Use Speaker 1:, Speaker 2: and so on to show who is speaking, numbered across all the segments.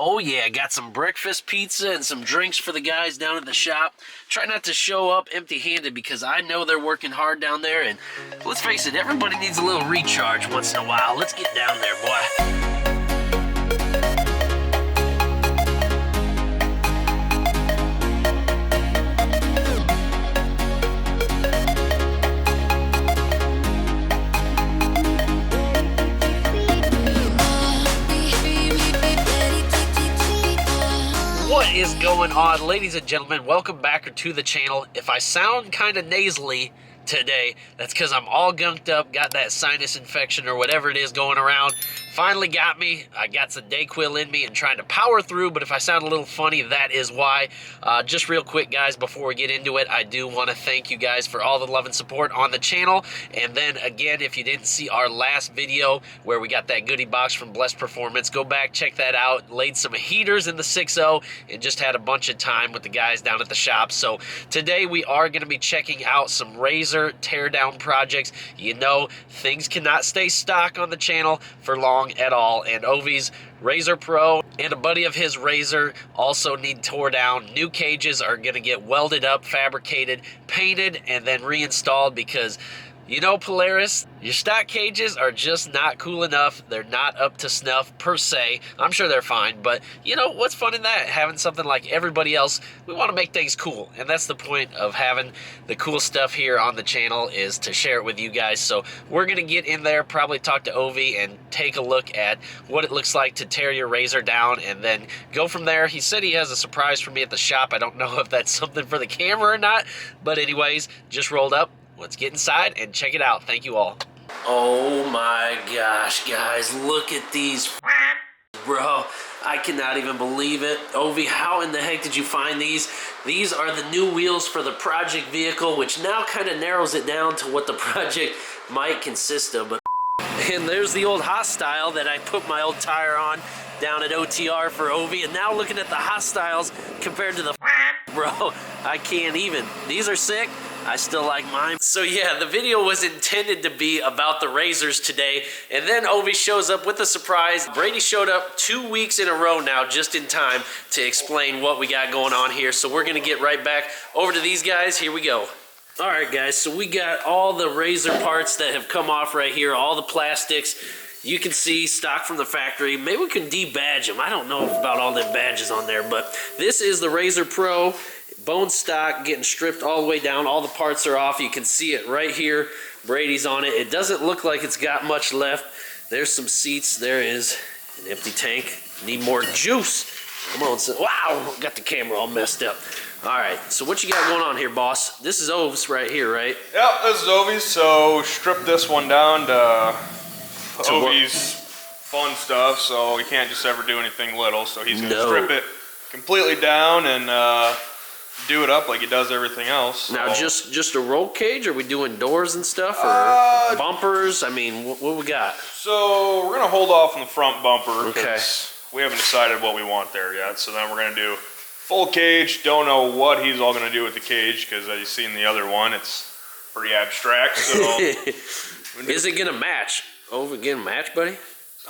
Speaker 1: Oh yeah, got some breakfast pizza and some drinks for the guys down at the shop. Try not to show up empty-handed because I know they're working hard down there, and let's face it, everybody needs a little recharge once in a while. Let's get down there, boy. What is going on, ladies and gentlemen? Welcome back to the channel. If I sound kind of nasally today, that's because I'm all gunked up, got that sinus infection or whatever it is going around. Finally got me. I got some Dayquil in me and trying to power through, but if I sound a little funny, that is why. Just real quick, guys, before we get into it, I do want to thank you guys for all the love and support on the channel. And then again, if you didn't see our last video where we got that goodie box from Blessed Performance, go back, check that out. Laid some heaters in the 6.0 and just had a bunch of time with the guys down at the shop. So today we are going to be checking out some RZR teardown projects. You know, things cannot stay stock on the channel for long at all, and Ovi's RZR Pro and a buddy of his RZR also need tore down. New cages are going to get welded up, fabricated, painted, and then reinstalled because, you know, Polaris, your stock cages are just not cool enough. They're not up to snuff per se. I'm sure they're fine, but you know, what's fun in that? Having something like everybody else, we want to make things cool. And that's the point of having the cool stuff here on the channel, is to share it with you guys. So we're going to get in there, probably talk to Ovi and take a look at what it looks like to tear your RZR down and then go from there. He said he has a surprise for me at the shop. I don't know if that's something for the camera or not, but anyways, just rolled up. Let's get inside and check it out. Thank you all. Oh my gosh, guys, look at these, bro. I cannot even believe it. Ovi, how in the heck did you find these? These are the new wheels for the project vehicle, which now kind of narrows it down to what the project might consist of. But and there's the old Hostile that I put my old tire on down at OTR for Ovi, and now looking at the Hostiles compared to the bro, I can't even. These are sick. I still like mine. So yeah, the video was intended to be about the RZRs today, and then Ovi shows up with a surprise. Brady showed up 2 weeks in a row now, just in time to explain what we got going on here. So we're gonna get right back over to these guys. Here we go. All right, guys, so we got all the RZR parts that have come off right here, all the plastics. You can see stock from the factory. Maybe we can debadge them. I don't know about all them badges on there, but this is the RZR Pro. Bone stock, getting stripped all the way down. All the parts are off. You can see it right here. Brady's on it. It doesn't look like it's got much left. There's some seats. There is an empty tank. Need more juice. Come on. Wow, got the camera all messed up. All right, so what you got going on here, boss? This is Ovi's right here, right?
Speaker 2: Yep, this is Ovi's. So strip this one down to Ovi's fun stuff, so he can't just ever do anything little. So he's going to strip it completely down and do it up like he does everything else.
Speaker 1: Now, just a roll cage? Are we doing doors and stuff, or bumpers? I mean, what we got?
Speaker 2: So we're gonna hold off on the front bumper because we haven't decided what we want there yet. So then we're gonna do full cage. Don't know what he's all gonna do with the cage because as you see in the other one, it's pretty abstract. So
Speaker 1: is it gonna match? Over gonna match, buddy?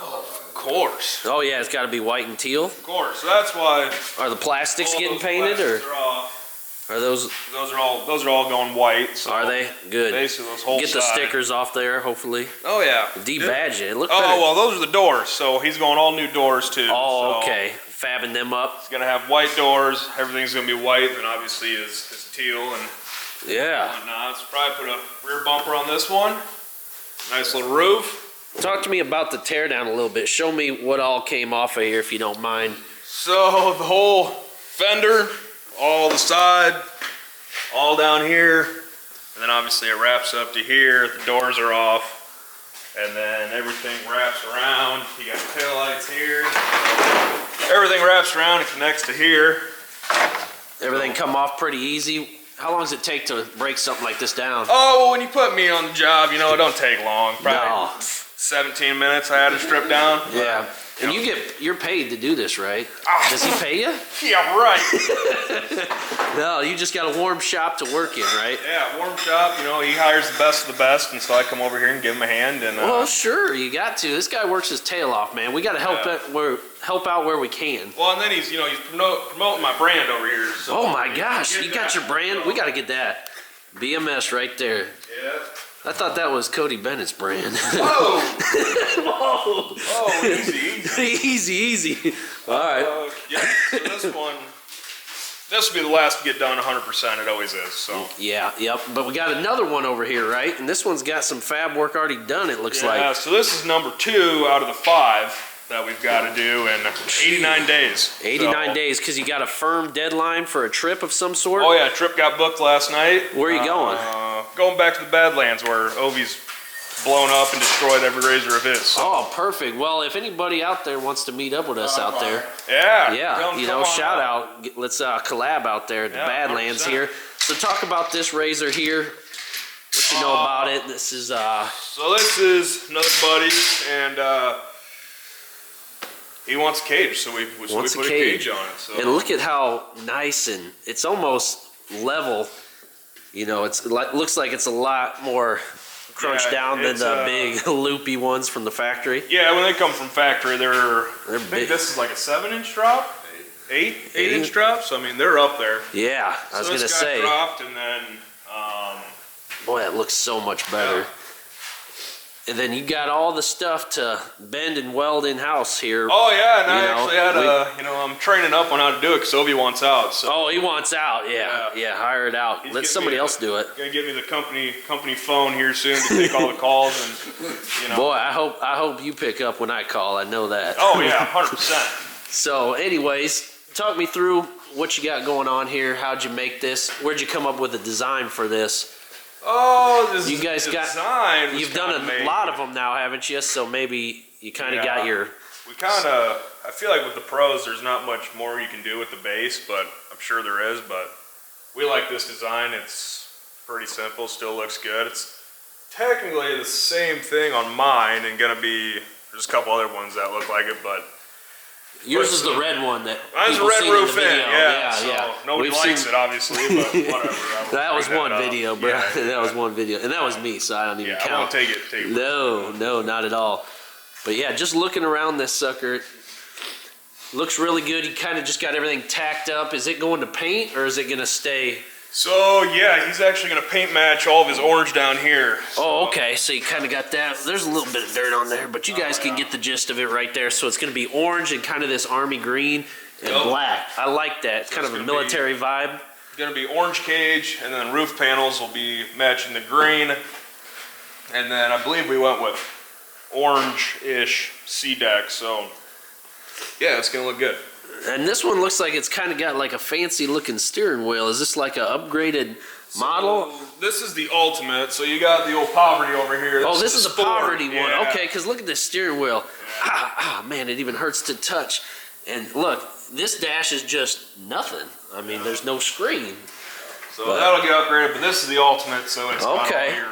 Speaker 2: Oh, of course.
Speaker 1: Oh yeah, it's got to be white and teal.
Speaker 2: Of course. So that's why.
Speaker 1: Are the plastics getting painted, or? Are those
Speaker 2: are all going white. So
Speaker 1: are they? Good.
Speaker 2: Basically, those whole
Speaker 1: get the stickers off there, hopefully.
Speaker 2: Oh yeah.
Speaker 1: Debadge it. Look better.
Speaker 2: Oh well, those are the doors. So he's going all new doors too.
Speaker 1: Oh, okay. Fabbing them up.
Speaker 2: He's gonna have white doors. Everything's gonna be white. Then obviously his teal and whatnot. So probably put a rear bumper on this one. Nice little roof.
Speaker 1: Talk to me about the teardown a little bit. Show me what all came off of here, if you don't mind.
Speaker 2: So the whole fender, all the side, all down here, and then obviously it wraps up to here. The doors are off, and then everything wraps around. You got tail lights here. Everything wraps around and connects to here.
Speaker 1: Everything come off pretty easy. How long does it take to break something like this down?
Speaker 2: Oh, well, when you put me on the job, you know, it don't take long. Probably 17 minutes I had to strip down.
Speaker 1: Yeah. And you're paid to do this, right? Does he pay you?
Speaker 2: Yeah, right.
Speaker 1: No, you just got a warm shop to work in, right?
Speaker 2: Yeah, warm shop. You know, he hires the best of the best, and so I come over here and give him a hand. And
Speaker 1: well, sure, you got to. This guy works his tail off, man. We got to help it. help out where we can.
Speaker 2: Well, and then he's promoting my brand over here. So
Speaker 1: Oh my gosh, you got your brand? We got to get that. BMS right there.
Speaker 2: Yeah.
Speaker 1: I thought that was Cody Bennett's brand.
Speaker 2: Whoa!
Speaker 1: Whoa!
Speaker 2: Oh, easy.
Speaker 1: easy. All right.
Speaker 2: Yeah, so this will be the last to get done 100%. It always is, so.
Speaker 1: Yeah, yep. But we got another one over here, right? And this one's got some fab work already done, it looks like.
Speaker 2: Yeah, so this is number 2 out of the 5 that we've got to do in 89 days.
Speaker 1: 89 days, because you got a firm deadline for a trip of some sort?
Speaker 2: Oh yeah, trip got booked last night.
Speaker 1: Where are you going?
Speaker 2: Going back to the Badlands where Ovi's blown up and destroyed every razor of his. So.
Speaker 1: Oh, perfect. Well, if anybody out there wants to meet up with us out there.
Speaker 2: Yeah,
Speaker 1: shout out. Let's collab out there at the Badlands 100%. Here. So talk about this razor here. What you know about it? This is
Speaker 2: So this is another buddy, and he wants a cage, so we put a cage on it. So.
Speaker 1: And look at how nice, and it's almost level. You know, it's like, looks like it's a lot more crunched down than the big loopy ones from the factory.
Speaker 2: Yeah, when they come from factory, they're
Speaker 1: big.
Speaker 2: I think this is like a 7-inch drop, 8-inch drop. So I mean, they're up there.
Speaker 1: Yeah, I was gonna say.
Speaker 2: Dropped, and then
Speaker 1: boy, that looks so much better.
Speaker 2: Yeah.
Speaker 1: And then you got all the stuff to bend and weld in house here.
Speaker 2: Oh yeah, and I actually had I'm training up on how to do it because Ovi wants out. So.
Speaker 1: Oh, he wants out. Yeah, hire it out. Let somebody else do it.
Speaker 2: Gonna give me the company phone here soon to take all the calls, and
Speaker 1: Boy, I hope you pick up when I call. I know that.
Speaker 2: Oh yeah, 100%.
Speaker 1: So, anyways, talk me through what you got going on here. How'd you make this? Where'd you come up with a design for this?
Speaker 2: Oh, this
Speaker 1: you guys
Speaker 2: design.
Speaker 1: You've done a lot of them now, haven't you? So maybe you kind of got your.
Speaker 2: I feel like with the pros, there's not much more you can do with the base, but I'm sure there is. But we like this design. It's pretty simple. Still looks good. It's technically the same thing on mine, and gonna be there's a couple other ones that look like it, but.
Speaker 1: Yours is the red one that
Speaker 2: mine's a red roof in,
Speaker 1: yeah.
Speaker 2: So nobody likes it, obviously, but whatever.
Speaker 1: That was one video, bro. Yeah, that was one video, and that was me, so I don't even count.
Speaker 2: I won't take it.
Speaker 1: No, not at all. But yeah, just looking around this sucker, looks really good. You kind of just got everything tacked up. Is it going to paint, or is it going to stay?
Speaker 2: So yeah, he's actually going to paint match all of his orange down here. So.
Speaker 1: Oh, okay. So you kind of got that. There's a little bit of dirt on there, but you guys can get the gist of it right there. So it's going to be orange and kind of this army green and black. I like that. It's kind of a military vibe.
Speaker 2: It's going to be orange cage, and then roof panels will be matching the green. And then I believe we went with orange-ish C-deck. So yeah, it's going to look good.
Speaker 1: And this one looks like it's kind of got like a fancy looking steering wheel. Is this like an upgraded model?
Speaker 2: So this is the ultimate. So you got the old poverty over here.
Speaker 1: This is the poverty one. Okay, because look at this steering wheel. Yeah. Man, it even hurts to touch. And look, this dash is just nothing. I mean, there's no screen.
Speaker 2: So that'll get upgraded, but this is the ultimate. So it's got all your,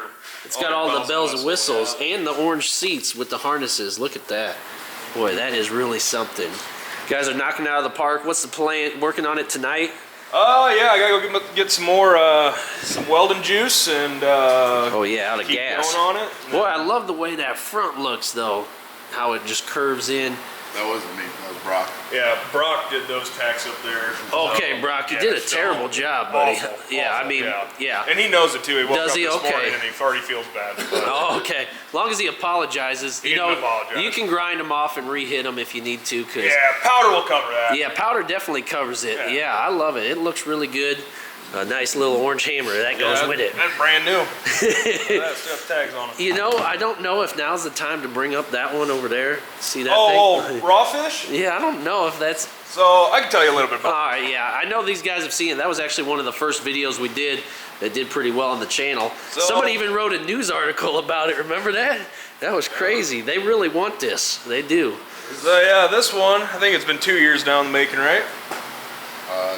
Speaker 1: it's got all the bells and whistles and the orange seats with the harnesses. Look at that. Boy, that is really something. You guys are knocking it out of the park. What's the plan? Working on it tonight?
Speaker 2: Yeah, I gotta go get some more, some welding juice and
Speaker 1: out of
Speaker 2: keep
Speaker 1: gas.
Speaker 2: Going on it.
Speaker 1: Boy, I love the way that front looks, though. How it just curves in.
Speaker 3: That wasn't me. That was Brock.
Speaker 2: Yeah, Brock did those tacks up there.
Speaker 1: Okay, Brock, you did a terrible job, buddy. Yeah.
Speaker 2: And he knows it too. He woke
Speaker 1: Does
Speaker 2: up
Speaker 1: he?
Speaker 2: this
Speaker 1: Okay.
Speaker 2: morning and he already feels bad.
Speaker 1: Oh, okay. As long as he apologizes,
Speaker 2: He can apologize.
Speaker 1: you can grind them off and re-hit them if you need to.
Speaker 2: Yeah, powder will cover that.
Speaker 1: Yeah, powder definitely covers it. Yeah, I love it. It looks really good. A nice little orange hammer that goes with it.
Speaker 2: That's brand new. That stuff tags on it.
Speaker 1: You know, I don't know if now's the time to bring up that one over there. See that thing?
Speaker 2: Oh, raw fish?
Speaker 1: Yeah, I don't know if that's...
Speaker 2: So, I can tell you a little bit about
Speaker 1: All right, yeah. I know these guys have seen it. That was actually one of the first videos we did that did pretty well on the channel.
Speaker 2: So,
Speaker 1: somebody even wrote a news article about it. Remember that? That was crazy. They really want this. They do.
Speaker 2: So, yeah, this one, I think it's been 2 years now in the making, right?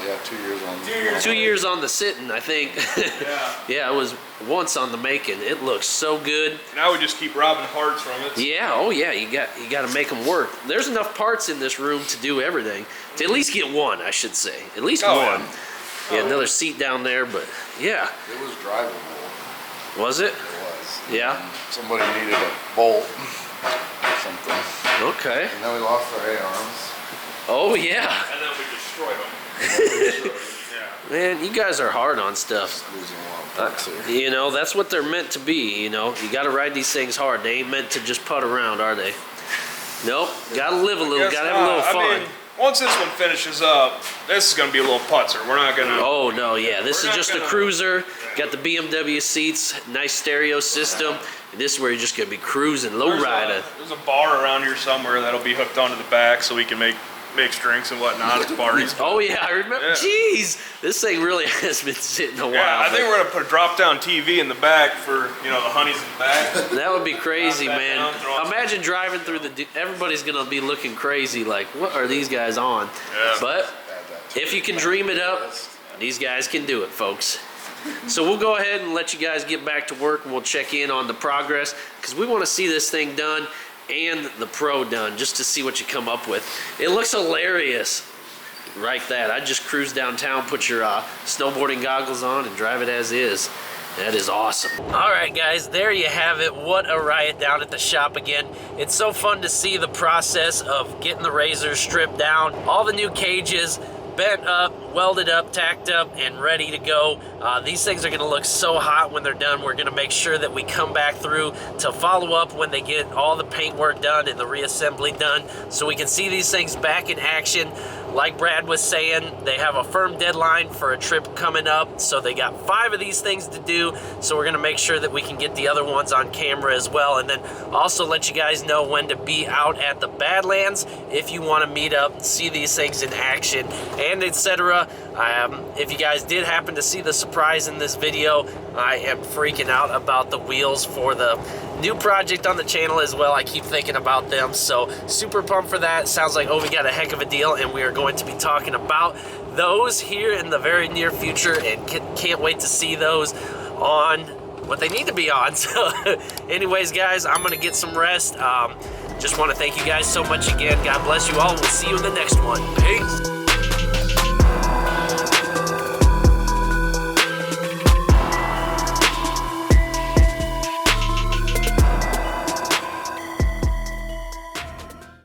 Speaker 3: Yeah, 2 years on.
Speaker 2: 2 years.
Speaker 1: 2 years on the sitting, I think.
Speaker 2: Yeah.
Speaker 1: Yeah, it was once on the making. It looks so good.
Speaker 2: Now we just keep robbing parts from it.
Speaker 1: Yeah, oh yeah, you got to make them work. There's enough parts in this room to do everything. To at least get one, I should say. At least one. Yeah, another seat down there, but yeah.
Speaker 3: It was drivable.
Speaker 1: Was it?
Speaker 3: It was.
Speaker 1: Yeah.
Speaker 3: And somebody needed a bolt or something.
Speaker 1: Okay.
Speaker 3: And then we lost our A-arms.
Speaker 1: Oh, yeah.
Speaker 2: And then we destroyed them.
Speaker 1: Man, you guys are hard on stuff.
Speaker 3: Losing a lot of parts here.
Speaker 1: You know, that's what they're meant to be, you know. You got to ride these things hard. They ain't meant to just putt around, are they? Nope. Got to live a little. Got to have a little fun.
Speaker 2: I mean, once this one finishes up, this is going to be a little putzer. We're not going to...
Speaker 1: Oh, no, yeah. This is just a cruiser. Got the BMW seats, nice stereo system. And this is where you're just going to be cruising, low rider.
Speaker 2: There's a bar around here somewhere that'll be hooked onto the back so we can make mixed drinks and whatnot. It's parties.
Speaker 1: Oh, yeah, I remember.
Speaker 2: Yeah.
Speaker 1: Jeez, this thing really has been sitting a while.
Speaker 2: Yeah, I think we're going to put a drop-down TV in the back for, you know, the honeys in the back.
Speaker 1: That would be crazy,
Speaker 2: Drop that
Speaker 1: man.
Speaker 2: down, throw it-
Speaker 1: Imagine driving through everybody's going to be looking crazy like, what are these guys on?
Speaker 2: Yeah.
Speaker 1: But if you can dream it up, these guys can do it, folks. So we'll go ahead and let you guys get back to work, and we'll check in on the progress because we want to see this thing done and the Pro done just to see what you come up with. It looks hilarious. Right that. I just cruise downtown, put your snowboarding goggles on and drive it as is. That is awesome. All right, guys, there you have it. What a riot down at the shop again. It's so fun to see the process of getting the RZR stripped down, all the new cages bent up, welded up, tacked up, and ready to go. These things are gonna look so hot when they're done. We're gonna make sure that we come back through to follow up when they get all the paint work done and the reassembly done so we can see these things back in action. Like Brad was saying, they have a firm deadline for a trip coming up, so they got 5 of these things to do, so we're gonna make sure that we can get the other ones on camera as well, and then also let you guys know when to be out at the Badlands if you want to meet up and see these things in action, and etc. If you guys did happen to see the surprise in this video, I am freaking out about the wheels for the new project on the channel as well. I keep thinking about them, so super pumped for that. Sounds like Ovi got a heck of a deal, and we are going to be talking about those here in the very near future, and can't wait to see those on what they need to be on. So anyways, guys, I'm gonna get some rest. Just want to thank you guys so much again. God bless you all. We'll see you in the next one. Peace.